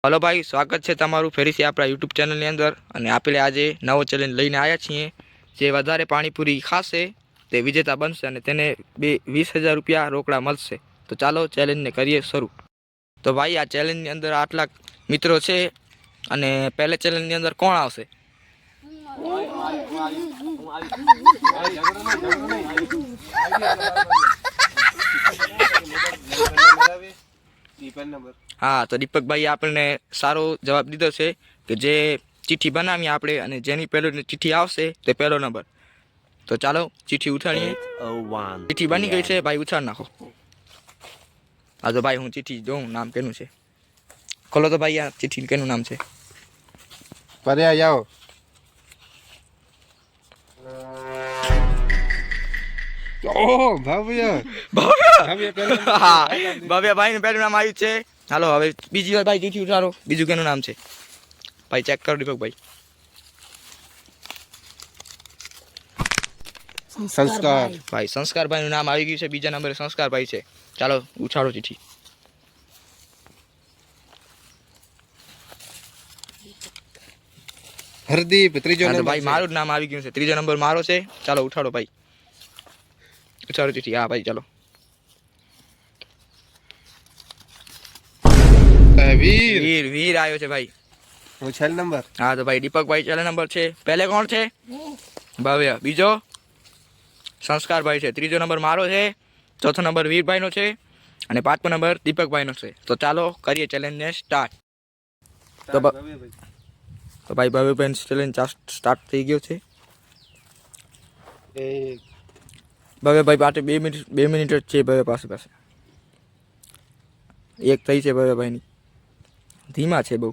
Hello ભાઈ, સ્વાગત છે તમારું ફરીથી આપણા યુટ્યુબ ચેનલની અંદર. અને આપણે આજે નવો ચેલેન્જ લઈને આવ્યા છીએ. જે વધારે પાણીપુરી ખાશે તે વિજેતા બનશે અને તેને 20,000 રૂપિયા રોકડા મળશે. તો ચાલો ચેલેન્જને કરીએ શરૂ. તો ભાઈ, આ ચેલેન્જની અંદર આટલા મિત્રો છે અને પહેલા ચેલેન્જની અંદર કોણ આવશે? હા, તો દીપકભાઈ આપણને સારો જવાબ દીધો છે કે જે ચિઠ્ઠી બનાવીએ આપણે અને જેની પહેલો ચિઠ્ઠી આવશે તે પહેલો નંબર. તો ચાલો ચિઠ્ઠી ઉછાળીએ. ચિઠ્ઠી બની ગઈ છે ભાઈ, ઉછાળ નાખો. હા તો ભાઈ, હું ચિઠ્ઠી જોઉં નામ કેનું છે. ખોલો તો ભાઈ, આ ચિઠ્ઠી કેનું નામ છે? પર્યા જાઓ. ઓહ ભવ્ય ભાઈ નું પહેલું નામ આવ્યું છે. હાલો હવે બીજી વાર ભાઈ ચિઠ્ઠી ઉતારો. બીજું કેનું નામ છે ભાઈ? ચેક કરો દીપકભાઈ. સંસ્કાર ભાઈ સંસ્કારભાઈ નું નામ આવી ગયું છે. બીજા નંબરે સંસ્કારભાઈ છે. ચાલો ઉછાળો ચિઠ્ઠી. હરદીપ ત્રીજો નંબર ભાઈ મારું જ નામ આવી ગયું છે. ત્રીજો નંબર મારો છે. ચાલો ઉઠાડો ભાઈ, ઉછાળો ચિઠ્ઠી. હા ભાઈ ચાલો. વીર વીર વીર આવ્યો છે ભાઈ. હું છેલ્લો નંબર. હા તો ભાઈ દીપકભાઈ છેલ્લો નંબર છે. પહેલે કોણ છે? ભવ્ય. બીજો સંસ્કારભાઈ છે. ત્રીજો નંબર મારો છે. ચોથો નંબર વીરભાઈનો છે અને પાંચમો નંબર દીપકભાઈનો છે. તો ચાલો કરીએ ચેલેન્જને સ્ટાર્ટ. તો ભાઈ ભવ્યભાઈ ચેલેન્જ સ્ટાર્ટ થઈ ગયો છે. ભવ્યભાઈ પાસે 2 મિનિટ જ છે. ભવ્ય પાસે એક થઈ છે ભવ્યભાઈની. ધીમા છે બહુ.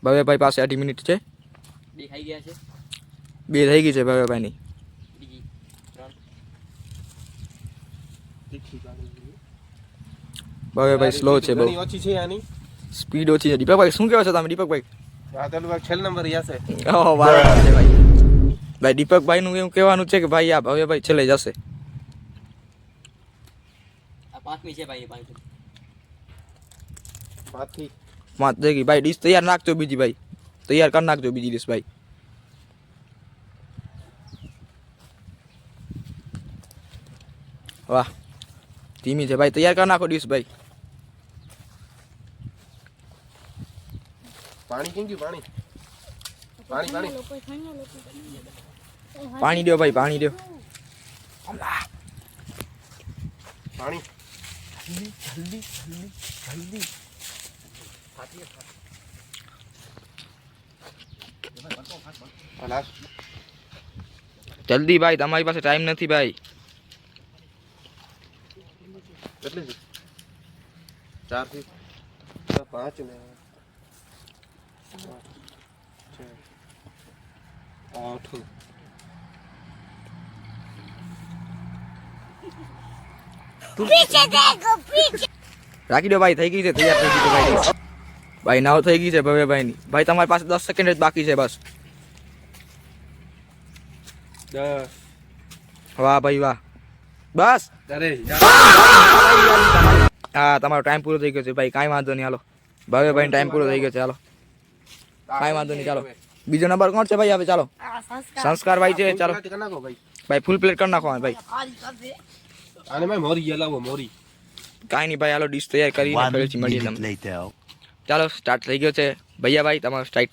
ભવ્યભાઈ પાસે 2.5 મિનિટ છે. 2 થઈ ગયા છે. 2 થઈ ગઈ છે ભવ્યભાઈની. ભવ્યભાઈ સ્લો છે બહુ. ઓછી છે આની સ્પીડ ઓછી છે. દીપકભાઈ શું કહો છો તમે? દીપકભાઈ છેલ્લો નંબર યાસે. ઓહો બરાબર છે ભાઈ. ભાઈ દીપકભાઈ નું એવું કહેવાનું છે કે ભાઈ આ ભવ્યભાઈ છેલ્લે જશે. આ પાંચમી છે ભાઈ. પાંચ થઈ ગઈ ભાઈ. ડીશ તૈયાર નાખજો બીજી ભાઈ. તૈયાર કરી નાખજો બીજી ડીશ ભાઈ. વાહ, ધીમી છે ભાઈ. તૈયાર કરી નાખો ડીશ ભાઈ. પાણી કેમ ગયું? પાણી પાણી દો ભાઈ, પાણી દો. પાણી જલ્દી ભાઈ, તમારી પાસે ટાઈમ નથી ભાઈ. કેટલી છે? 4 થી 5 ને 8. રાખી દો ભાઈ. થઈ ગઈ છે. તૈયાર થઈ ગઈ છે ભાઈ. ભાઈ નાવ થઈ ગઈ છે ભવ્યભાઈની. ભાઈ તમારી પાસે 10 સેકન્ડ જ બાકી છે બસ. 10. વાહ ભાઈ વાહ. બસ. હા, તમારો ટાઈમ પૂરો થઈ ગયો છે ભાઈ. કાંઈ વાંધો નહીં. હાલો ભવ્યભાઈ ટાઈમ પૂરો થઈ ગયો છે. હાલો કાંઈ વાંધો નહીં. ચાલો બીજો નંબર કોણ છે ભાઈ? હવે ચાલો સંસ્કારભાઈ છે. ચાલો ભાઈ ફૂલ પ્લેટ કરી નાખો ભાઈ. આને ભાઈ મોરી લાવો મોરી. કાંઈ નહીં ભાઈ. હાલો ડીશ તૈયાર કરીને ફરીથી મળીએ તમને. ચાલો સ્ટાર્ટ થઈ ગયો છે ભૈયા ભાઈ. તમારો સ્ટાર્ટ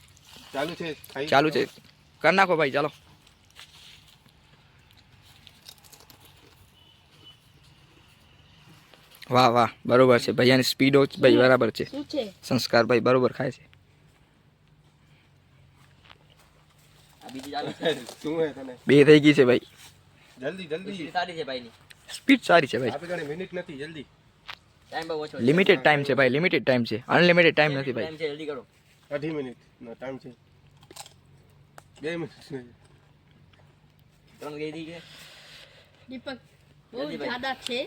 ચાલુ છે. કરી નાખો ભાઈ. ચાલો વાહ વાહ, બરોબર છે ભૈયાની સ્પીડ ભાઈ બરાબર છે. સંસ્કાર ભાઈ બરોબર ખાય છે. બે થઈ ગઈ છે ભાઈ. જલ્દી સારી છે ભાઈ. સ્પીડ સારી છે ભાઈ. આપણે મિનિટ નથી. જલ્દી ટાઈમ બહુ ઓછો. લિમિટેડ ટાઈમ છે ભાઈ. લિમિટેડ ટાઈમ છે. અનલિમિટેડ ટાઈમ નથી ભાઈ. જલ્દી કરો. 2.5 મિનિટ નો ટાઈમ છે. 2 મિનિટ 3 ગઈ છે. દીપક બહુ જ્યાદા છે.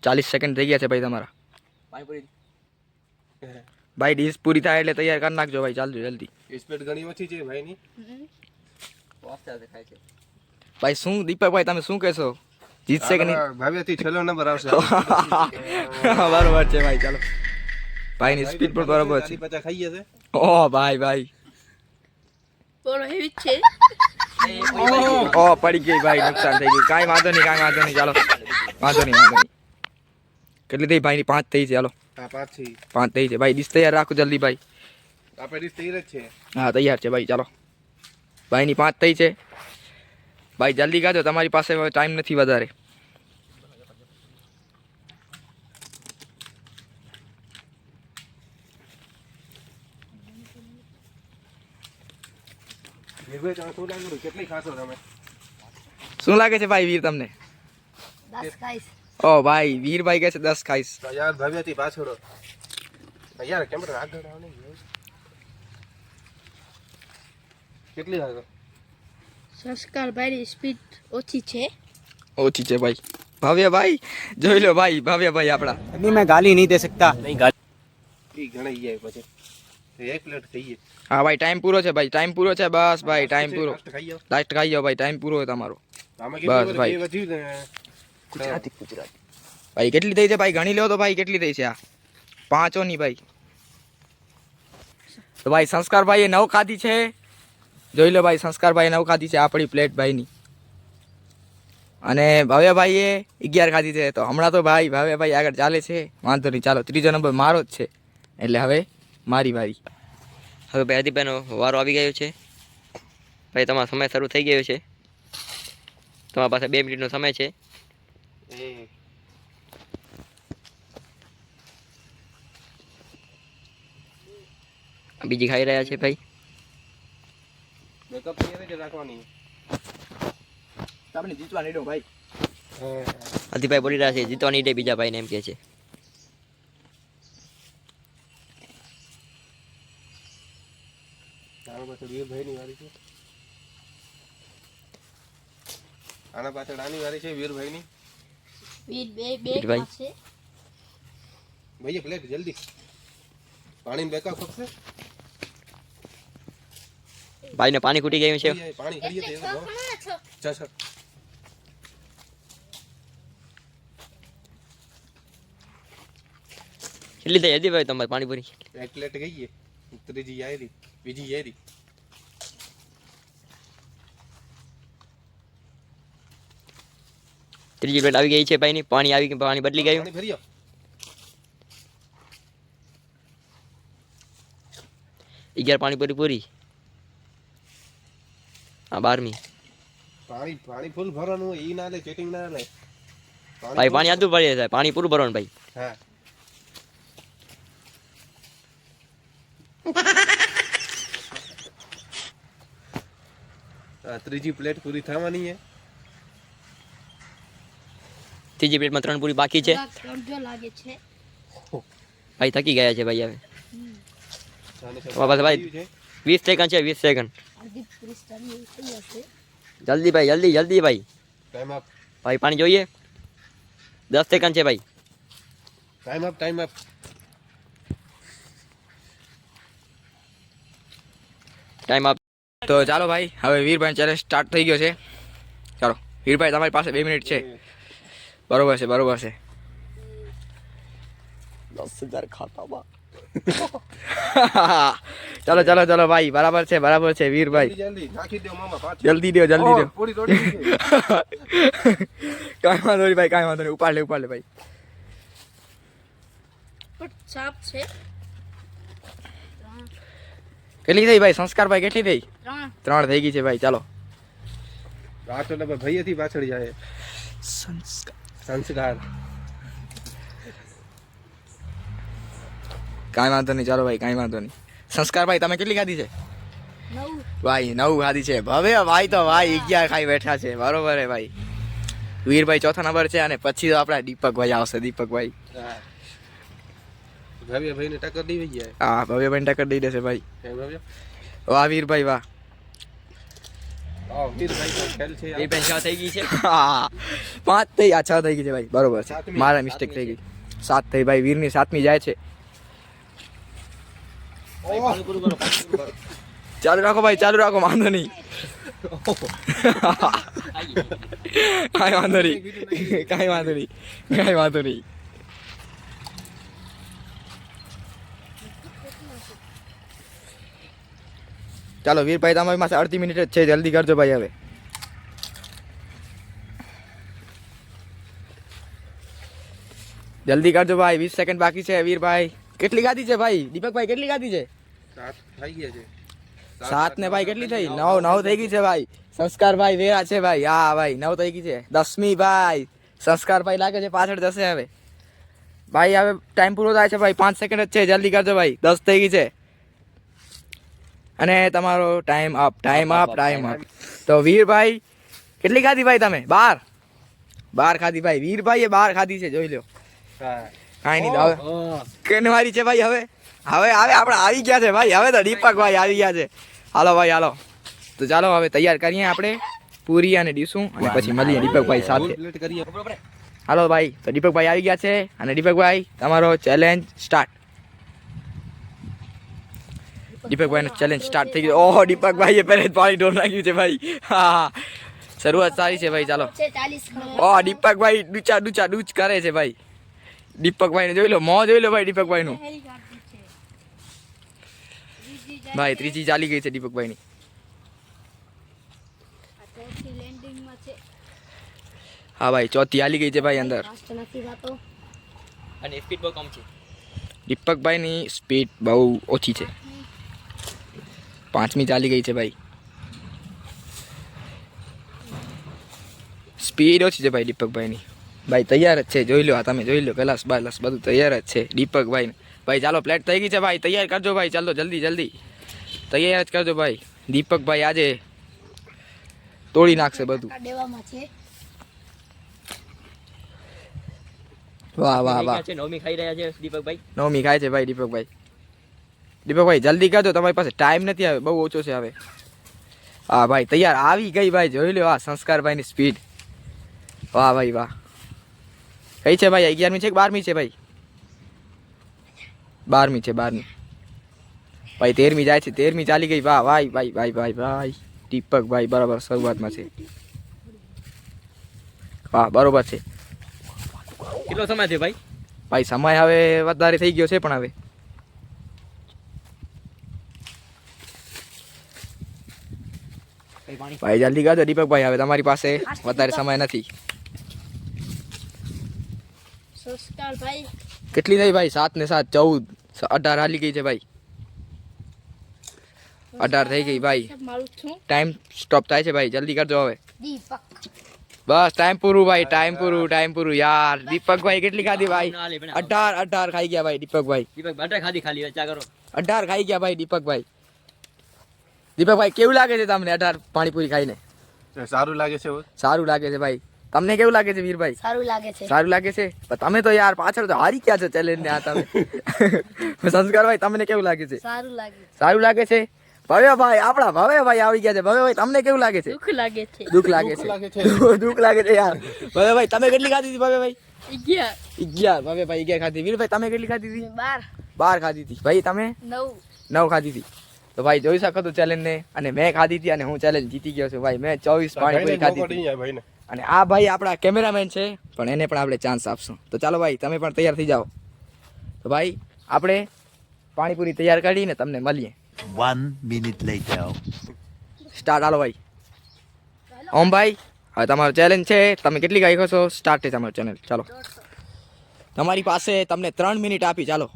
40 સેકન્ડ થઈ ગયા છે ભાઈ તમારા. ભાઈ ડીશ પૂરી થાય એટલે તૈયાર કરી નાખજો ભાઈ. ચાલજો જલ્દી. સ્પીડ ઘણી ઓછી છે ભાઈની. ભાઈ શું દીપકભાઈ તમે શું કહેશો? જીતશે કે નહીં? ભાવ્યાથી છેલ્લો નંબર આવશે. બરોબર છે ભાઈ, ચાલો. ભાઈની સ્પીડ પણ બરોબર છે. 50 ખાઈએ છે. ઓ ભાઈ ભાઈ, બોલો એવી જ છે. ઓ પડી ગઈ ભાઈ, નુકસાન થઈ ગયું. કાંઈ વાંધો નહીં, કાંઈ વાંધો નહીં, ચાલો. વાંધો નહીં. કેટલી થઈ ભાઈની? 5 થઈ છે. ચાલો, હા 5 છે. 5 થઈ છે ભાઈ. ડીશ તૈયાર રાખો જલ્દી ભાઈ. આપણે ડીશ તૈયાર જ છે. હા તૈયાર છે ભાઈ, ચાલો. ભાઈની 5 થઈ છે ભાઈ, જલ્દી કાઢો, તમારી પાસે હવે ટાઈમ નથી વધારે. નિર્ભય તમે શું લાગ્યું? કેટલી ખાશો તમે? શું લાગે છે ભાઈ વીર તમને? 10 ખાઈશ. ઓ ભાઈ, વીરભાઈ કહે છે 10 ખાઈશ. તો યાર ભાવ્યાથી પાછળ યાર કેમેરા આગળ આવ ને. કેટલી ખાશો? સંસ્કારભાઈની સ્પીડ ઓછી છે. ઓછી છે ભાઈ. ભાવ્યભાઈ જોઈ લો ભાઈ, ભાવ્યભાઈ આપણા. अभी मैं गाली नहीं दे सकता. नहीं गाली. ઈ ગણાઈ જાય પછી. એક પ્લેટ ખાઈએ. હા ભાઈ, ટાઈમ પૂરો છે ભાઈ, ટાઈમ પૂરો છે. બસ ભાઈ, ટાઈમ પૂરો. ખાઈ જાઓ. લાસ્ટ ખાઈ જાઓ ભાઈ, ટાઈમ પૂરો છે તમારો. આમાં બસ કેટલી ભાઈ. વાર વધ્યું ને? ગુજરાતી. ભાઈ કેટલી થઈ છે ભાઈ? ગણી લો તો ભાઈ, કેટલી થઈ છે આ? 5 ની ભાઈ. તો ભાઈ સંસ્કારભાઈએ 9 ખાધી છે. જોઈ લો ભાઈ, સંસ્કારભાઈએ 9 ખાધી છે આપણી પ્લેટ ભાઈની. અને ભાવ્યભાઈએ 11 ખાધી છે. તો હમણાં તો ભાઈ ભાવ્યભાઈ આગળ ચાલે છે. વાંધો નહીં, ચાલો. ત્રીજો નંબર મારો જ છે, એટલે હવે મારી વારી. હવે ભાઈ આદિભાઈનો વારો આવી ગયો છે. ભાઈ તમારો સમય શરૂ થઈ ગયો છે. તમારી પાસે 2 મિનિટનો સમય છે. બીજી ખાઈ રહ્યા છે ભાઈ. મેકઅપ તૈયાર જ રાખવાની. તમને જીતવા નહીં દો ભાઈ. આદિભાઈ બોલી રહ્યા છે જીતવાની ડે બીજા ભાઈને એમ કહે છે. આના પાછળ વીરભાઈની વારી છે. આના પાછળ આની વારી છે વીરભાઈની. વીર બે વીરભાઈ. ખાશે. ભાઈ પ્લેટ જલ્દી. પાણી બેકા ખપશે. ભાઈને પાણી ખૂટી ગયું છે. પાણી ખરીએ તો એવું ચા ચા. કેટલી થઈ આદિભાઈ તમારી પાણીપુરી? એક પ્લેટ ગઈએ. ત્રીજી આયરી, બીજી આયરી. ત્રીજી પ્લેટ આવી ગઈ છે ભાઈની. પાણી આવી ગયું, પાણી બદલી ગયું. પાણી ભરી આવો. 11 પાણીપુરી પૂરી. હા 12મી. પાણી ફૂલ ભરવાનું હોય. ઈ ના લે, ચેટિંગ ના લે. ભાઈ પાણી આદું પડે છે, પાણી પૂરું ભરવાનું ભાઈ. હા. ત્રીજી પ્લેટ પૂરી થવાની છે. ત્રીજી પ્લેટમાં 3 પૂરી બાકી છે. જો લાગે છે. ભાઈ થકી ગયા છે ભાઈ. હવે આને તમારા પાસે ભાઈ 20 સેકન્ડ છે. 20 સેકન્ડ. અડધી પૂરી સ્ટાર્ટ થઈ જશે. જલ્દી ભાઈ, જલ્દી જલ્દી ભાઈ. Time up. ભાઈ પાણી જોઈએ. 10 સેકન્ડ છે ભાઈ. Time up. Time up. Time આપ. તો ચાલો ભાઈ, હવે વીરભાઈ ચેલેન્જ સ્ટાર્ટ થઈ ગયો છે. ચાલો વીરભાઈ, તમારી પાસે 2 મિનિટ છે. બરોબર છે, બરોબર છે. 10,000 ખાતામાં. ચાલો ચાલો ચાલો ભાઈ, બરાબર છે, બરાબર છે વીરભાઈ. જલ્દી નાખી દો મામા. પાછું જલ્દી દો, જલ્દી દો. પૂરી તોડી દીધી. કાંઈ વાંધો નહીં ભાઈ, કાંઈ વાંધો નહીં. ઉપાડ લે ભાઈ. પણ સાપ છે. કેટલી થઈ ભાઈ? સંસ્કારભાઈ કેટલી થઈ? 3. 3 થઈ ગઈ છે ભાઈ. ચાલો. પાછળ ડબ્બા ભૈયાથી પાછળ જાય. સંસ્કાર. કાંઈ વાંધો નહીં, ચાલો ભાઈ, કાંઈ વાંધો નહીં. સંસ્કારભાઈ તમે કેટલી ખાધી છે? 9. ભાઈ 9 ખાધી છે. ભવ્ય ભાઈ તો ભાઈ 11 ખાઈ બેઠા છે. બરોબર હે ભાઈ. વીરભાઈ ચોથા નંબર છે, અને પછી તો આપણા દીપકભાઈ આવશે. દીપકભાઈ. હા. ભાઈ ને ટક્કર દઈ જાય. હા, ભવ્યભાઈ ટક્કર દઈ દેશે ભાઈ. કેમ ભાવ્યા? વાહ વીરભાઈ વાહ. વીરભાઈ તો ખેલ છે. એ પેન્શન થઈ ગઈ છે. હા, 5 થઈ, આ 6 થઈ ગઈ છે ભાઈ. બરોબર છે, સાતમી. મારા મિસ્ટેક થઈ ગઈ. 7 થઈ ભાઈ. વીરની 7મી જાય છે. ચાલુ રાખો ભાઈ, ચાલુ રાખો, વાંધો નહીં. કાંઈ વાંધો નહીં, કાંઈ વાંધો નહીં, કાંઈ વાંધો નહીં. ચાલો વીરભાઈ, તમારી પાસે અડધી મિનિટ જ છે, જલ્દી કરજો ભાઈ. હવે જલ્દી કરજો ભાઈ, 20 સેકન્ડ બાકી છે. વીરભાઈ કેટલી ગાદી છે ભાઈ? દીપકભાઈ કેટલી ગાદી છે? 7 થઈ ગયા છે. 7 ને ભાઈ કેટલી થઈ? 9 થઈ ગઈ છે ભાઈ. સંસ્કાર ભાઈ વેરા છે ભાઈ. હા ભાઈ 9 થઈ ગઈ છે. 10મી ભાઈ સંસ્કાર ભાઈ લાગે છે પાછળ જશે હવે ભાઈ. હવે ટાઈમ પૂરો થાય છે ભાઈ, 5 સેકન્ડ જ છે, જલ્દી કરજો ભાઈ. 10 થઈ ગઈ છે અને તમારો time up, time up, time up. તો વીરભાઈ કેટલી ખાધી ભાઈ તમે? 12 ખાધી ભાઈ. વીરભાઈએ 12 ખાધી છે, જોઈ લો. હા. કાંઈ નહીં. હવે કેને વારી છે ભાઈ? હવે હવે આપણે આવી ગયા છે ભાઈ. હવે તો દીપકભાઈ આવી ગયા છે. હાલો ભાઈ હાલો. તો ચાલો હવે તૈયાર કરીએ આપણે પૂરી અને ડીશું અને પછી મળીએ દીપકભાઈ સાથે. પ્લેટ કરીએ. હાલો ભાઈ, તો દીપકભાઈ આવી ગયા છે અને દીપકભાઈ તમારો ચેલેન્જ સ્ટાર્ટ. દીપકભાઈનો ચેલેન્જ સ્ટાર્ટ થઈ ગયો. ઓહો, દીપકભાઈએ પહેલે જ પાણી ઢોળ નાખ્યું છે ભાઈ. હા, શરૂઆત સારી છે ભાઈ. ચાલો. છે 40 ખણ. ઓહ, દીપકભાઈ ડૂચ કરે છે ભાઈ. દીપકભાઈને જોઈ લો, મોં જોઈ લો ભાઈ દીપકભાઈનું. હેરી કાઢી છે. બીજી જાય ભાઈ છે. ત્રીજી ચાલી ગઈ છે દીપકભાઈની. આ ચોથી લેન્ડિંગમાં છે. હા ભાઈ, ચોથી હાલી ગઈ છે ભાઈ અંદર. ફાસ્ટ નથી થતો. અને સ્પીડ બહુ કમ છે. દીપકભાઈની સ્પીડ બહુ ઓછી છે. 5મી ચાલી ગઈ છે ભાઈ. સ્પીડ ઓછી છે ભાઈ દીપકભાઈની. ભાઈ તૈયાર જ છે, જોઈ લો. આ તમે જોઈ લો, ગ્લાસ બાલાસ બધું તૈયાર જ છે દીપકભાઈને. ભાઈ ચાલો, પ્લેટ થઈ ગઈ છે ભાઈ. તૈયાર કરજો ભાઈ. ચાલો જલ્દી જલ્દી તૈયાર જ કરજો ભાઈ. દીપકભાઈ આજે તોડી નાખશે બધું. આ દેવામાં છે. વાહ વાહ વાહ. છે નવમી ખાઈ રહ્યા છે દીપકભાઈ. 9મી ખાય છે ભાઈ દીપકભાઈ. દીપકભાઈ જલ્દી કરજો, તમારી પાસે ટાઈમ નથી, હવે બહુ ઓછો છે હવે. હા ભાઈ તૈયાર આવી ગઈ ભાઈ, જોઈ લો. આ સંસ્કારભાઈની સ્પીડ. વાહ ભાઈ વાહ. કઈ છે ભાઈ? 11મી છે કે 12મી છે ભાઈ? 12મી છે, 12મી ભાઈ. 13મી જાય છે, 13મી ચાલી ગઈ. વાહ ભાઈ ભાઈ ભાઈ ભાઈ ભાઈ. દીપકભાઈ બરાબર શરૂઆતમાં છે. વાહ બરોબર છે કેટલો સમય છે ભાઈ? ભાઈ. સમય હવે વધારે થઈ ગયો છે પણ હવે ભાઈ જલ્દી કરજો દીપકભાઈ, હવે તમારી પાસે વધારે સમય નથી. સંસ્કાર ભાઈ કેટલી થઈ ભાઈ? 7 ને 7 14 18 હાલી ગઈ છે ભાઈ. 18 થઈ ગઈ ભાઈ. મારું છું. ટાઈમ સ્ટોપ થાય છે ભાઈ, જલ્દી કરજો હવે. દીપક બસ ટાઈમ પૂરું ભાઈ, ટાઈમ પૂરું યાર. દીપકભાઈ કેટલી ખાધી ભાઈ? 18 ખાઈ ગયા ભાઈ દીપકભાઈ. દીપક બટર ખાધી ખાલી ચા કરો. 18 ખાઈ ગયા ભાઈ દીપકભાઈ. દીપકભાઈ કેવું લાગે છે તમને 18 પાણીપુરી ખાઈને? સારું લાગે છે. સારું લાગે છે ભાઈ. તમને કેવું લાગે છે વીરભાઈ? સારું લાગે છે. સારું લાગે છે? પણ તમે તો યાર પાછળ તો હારી ગયા છો ચેલેન્જ ને. આ તમે સંસ્કારભાઈ તમને કેવું લાગે છે? સારું લાગે છે. સારું લાગે છે. ભવ્યભાઈ, આપણા ભવ્યભાઈ આવી ગયા છે. ભવ્યભાઈ તમને કેવું લાગે છે? દુઃખ લાગે છે. દુઃખ લાગે છે. દુઃખ લાગે છે યાર. ભવ્યભાઈ તમે કેટલી ખાધી હતી ભવ્યભાઈ? 11. ભવ્યભાઈ 11 ખાધી. વીરભાઈ તમે કેટલી ખાધી હતી? 12 ખાધી હતી. ભાઈ તમે 9 ખાધી હતી. તો ભાઈ જોઈ શકો તો ચેલેન્જ ને. અને મેં ખાધી હતી અને હું ચેલેન્જ જીતી ગયો છું ભાઈ. મેં 24 પાણીપુરી ખાધી હતી. અને આ ભાઈ આપણા કેમેરામેન છે, પણ એને પણ આપણે ચાન્સ આપશું. તો ચાલો ભાઈ તમે પણ તૈયાર થઈ જાઓ. તો ભાઈ આપણે પાણીપુરી તૈયાર કરીને તમને મળીએ. 1 minute later. સ્ટાર્ટ. હાલો ભાઈ. ઓમ ભાઈ હવે તમારો ચેલેન્જ છે. તમે કેટલી ખાઈ ખોશો? સ્ટાર્ટ છે તમારું ચેનલ. ચાલો તમારી પાસે તમને 3 મિનિટ આપી. ચાલો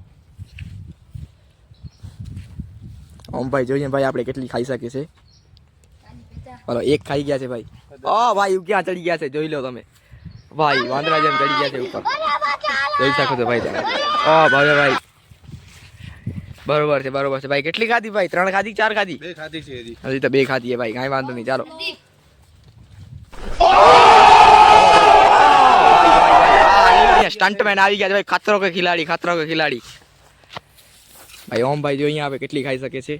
ઓમ ભાઈ જોઈએ ભાઈ આપણે કેટલી ખાઈ શકીએ છે. ચાલો 1 ખાઈ ગયા છે ભાઈ. ઓ ભાઈ ક્યાં ચડી ગયા છે જોઈ લો તમે ભાઈ. વાંદરા જેમ ચડી ગયા છે ઉપર, જોઈ શકો છો ભાઈ તમે. ઓ ભાઈ બરોબર છે ભાઈ. કેટલી ખાધી ભાઈ? 3 ખાધી 4 ખાધી? 2 ખાધી છે હજી. હજી તો 2 ખાધી છે ભાઈ. કાંઈ વાંધો નહીં. ચાલો સ્ટન્ટમેન આવી ગયા છે ભાઈ. ખતરો કે ખિલાડી ભાઈ. ઓમ ભાઈ જો અહીંયા આવે કેટલી ખાઈ શકે છે.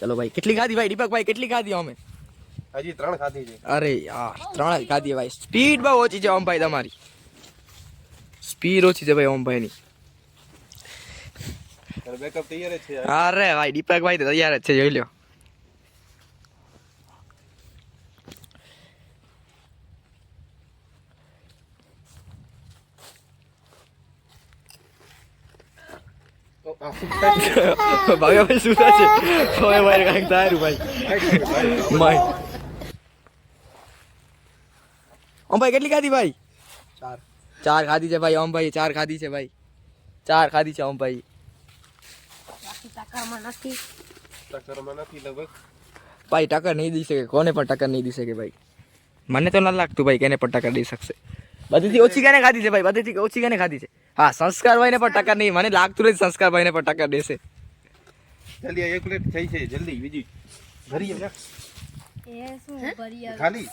ચલો ભાઈ કેટલી ખાધી ભાઈ? દીપકભાઈ કેટલી ખાધી? અમે હજી 3 ખાધી છે. અરે યાર 3 જ ખાધી ભાઈ. સ્પીડ બહુ ઓછી છે ઓમ ભાઈ. તમારી સ્પીડ ઓછી છે ભાઈ ઓમ ભાઈની. બેકઅપ તૈયાર જ છે. અરે ભાઈ દીપકભાઈ તો તૈયાર જ છે, જોઈ લો. ભાઈ શું થાય છે? હવે ભાઈ કાંઈક તારું ભાઈ માય ઓમ ભાઈ કેટલી ખાધી ભાઈ? ચાર ખાધી છે ભાઈ. ઓમ ભાઈ 4 ખાધી છે ભાઈ. 4 ખાધી છે ઓમ ભાઈ. બાકી ટકામાં નથી. ટક્કરમાં નથી લગભગ. ભાઈ ટક્કર નહીં દઈ શકે, કોને પણ ટક્કર નહીં દઈ શકે ભાઈ. મને તો ન લાગતું ભાઈ કેને પણ ટક્કર દઈ શકશે. બધીથી ઓછી કેને ખાધી છે ભાઈ? બધીથી ઓછી કેને ખાધી છે? હા, સંસ્કાર ભાઈને પણ ટક્કર નહીં. મને લાગતું નથી સંસ્કાર ભાઈને પણ ટક્કર દેશે. જલ્દી આ એક પ્લેટ થઈ છે જલ્દી બીજી ભરી આવ. એ શું ભરી આવે? ખાલી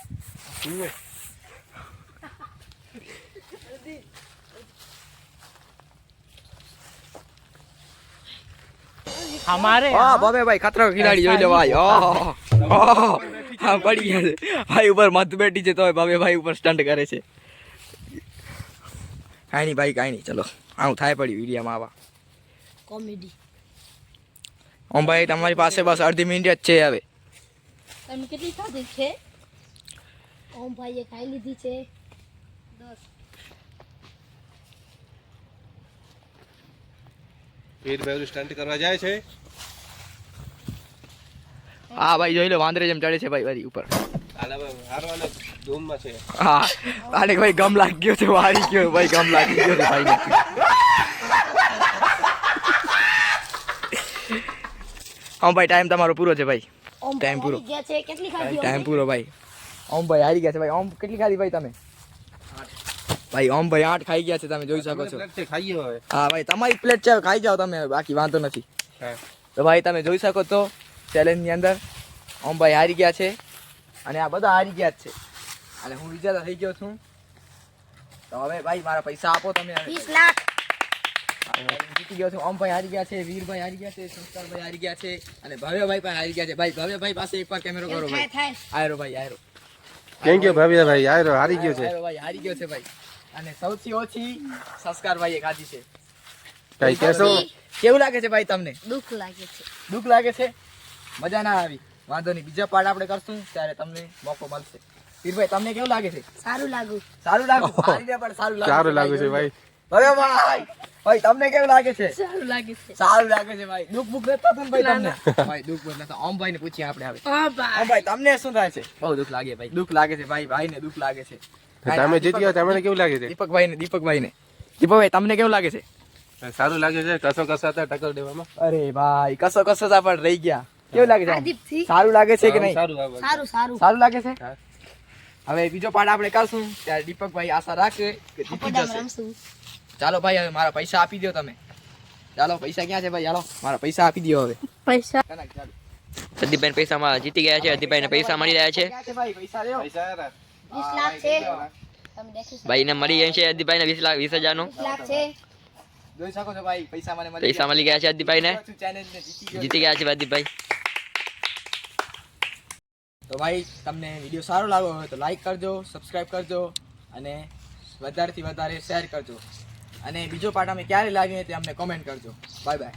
हमारे હા બાબે ભાઈ ખતરો ખિલાડી જોઈ લો ભાઈ. હા પડી ગયા છે ભાઈ. ઉપર મત બેઠી છે તો બાબે ભાઈ ઉપર સ્ટન્ટ કરે છે. કાંઈ નહીં ભાઈ, કાંઈ નહીં. ચલો આવું થાય પડી વિડીયોમાં આવા. કોમેડી. ઓમ ભાઈ તમારી પાસે બસ અડધી મિનિટ જ છે હવે. તમે કેટલી ખાધી છે? ઓમ ભાઈએ ખાઈ લીધી છે 10. વીરભાઈ સ્ટન્ટ કરવા જાય છે. હા ભાઈ જોઈ લો વાંદરે જેમ ચડે છે ભાઈ વારી ઉપર. હારવાના ધૂનમાં છે. હા આને ભાઈ ગમ લાગી ગયો છે, વારી ગયો ભાઈ, ગમ લાગી ગયો છે ભાઈને. હા ભાઈ ટાઈમ તમારો પૂરો છે ભાઈ. ઓમ ટાઈમ પૂરો. ગયા છે. કેટલી ખાધી? ટાઈમ પૂરો ભાઈ. ઓમ ભાઈ હારી ગયા છે ભાઈ. ઓમ કેટલી ખાધી ભાઈ તમે? ભાઈ ઓમ ભાઈ 8 ખાઈ ગયા છે, તમે જોઈ શકો છો. પ્લેટ છે ખાઈએ હવે. હા ભાઈ તમારી પ્લેટ છે, ખાઈ જાઓ તમે, બાકી વાંધો નથી. હા. તો ભાઈ તમે જોઈ શકો છો ચેલેન્જની અંદર ઓમ ભાઈ હારી ગયા છે અને આ બધા હારી ગયા જ છે અને હું વિજેતા થઈ ગયો છું. તો હવે ભાઈ મારા પૈસા આપો તમે. 20 લાખ. જીતી ગયો છું. ઓમ ભાઈ હારી ગયા છે, વીરભાઈ હારી ગયા છે, સંસ્કારભાઈ હારી ગયા છે અને ભવ્યભાઈ પણ હારી ગયા છે. ભાઈ ભવ્યભાઈ પાસે એકવાર કેમેરો કરો થાય ભાઈ. થાય. આયરો ભાઈ આયરો. કેમ ગયો ભાભી યાર હારી ગયો છે. આયરો ભાઈ હારી ગયો છે ભાઈ. અને સૌથી ઓછી સંસ્કારભાઈએ ખાધી છે. કઈ કેસો કેવું લાગે છે ભાઈ તમને? દુઃખ લાગે છે. દુઃખ લાગે છે? મજા ના આવી? વાંધો નહીં, બીજા પાર્ટ આપણે કરશું ત્યારે તમને મોકો મળશે. વીરભાઈ તમને કેવું લાગે છે? સારું લાગુ. સારું લાગે? હારીને પણ સારું લાગે. સારું લાગે છે ભાઈ. હવે ભાઈ ભાઈ તમને કેવું લાગે છે? સારું લાગે છે. સારું લાગે છે ભાઈ. દુઃખ બુખ નથી થતું ને ભાઈ તમને? ભાઈ દુઃખ બુખ નથી. ઓમ ભાઈને પૂછીએ આપણે હવે. ઓ ભાઈ. ઓમ ભાઈ તમને શું થાય છે? બહુ દુઃખ લાગે ભાઈ. દુઃખ લાગે છે ભાઈ, ભાઈને દુઃખ લાગે છે. તમે જીત્યો તમને કેવું લાગે છે? દીપકભાઈ તમને કેવું લાગે છે? સારું લાગે છે. કસો કસો હતા ટક્કર દેવામાં. અરે ભાઈ કસો કસો તો પણ રહી ગયા. કેવું લાગે છે આમ? આદિપથી. સારું લાગે છે કે નહીં? સારું આવે. સારું સારું. સારું લાગે છે? હા. હવે બીજો પાર્ટ આપણે કરશું ત્યારે દીપકભાઈ આશા રાખે કે જીતી પડામ જશે. રમશું. ચાલો ભાઈ હવે મારા પૈસા આપી દો તમે. ચાલો પૈસા ક્યાં છે ભાઈ? ચાલો મારા પૈસા આપી દો હવે. પૈસા. ચાલો. અદીપભાઈ પૈસામાં જીતી ગયા છે. અદીપભાઈને પૈસા મળી રહ્યા છે. ક્યાં છે ભાઈ? પૈસા લ્યો. પૈસા યાર 20 લાખ છે. તમે દેખી શકો. ભાઈને મળી ગયા છે. અદીપભાઈને 20 લાખ 20,000 20 લાખ છે. જોઈ શકો છો ભાઈ પૈસા મને મળી પૈસા મળી ગયા છે અદીપભાઈને. ચેનલને જીતી જીતી ગયા છે અદીપભાઈ. તો ભાઈ તમને વિડીયો સારો લાગ્યો હોય તો લાઈક કરજો, સબસ્ક્રાઇબ કરજો અને વધારેથી વધારે શેર કરજો અને બીજો પાર્ટ અમે ક્યારે લાવીએ તે અમને કોમેન્ટ કરજો. Bye bye.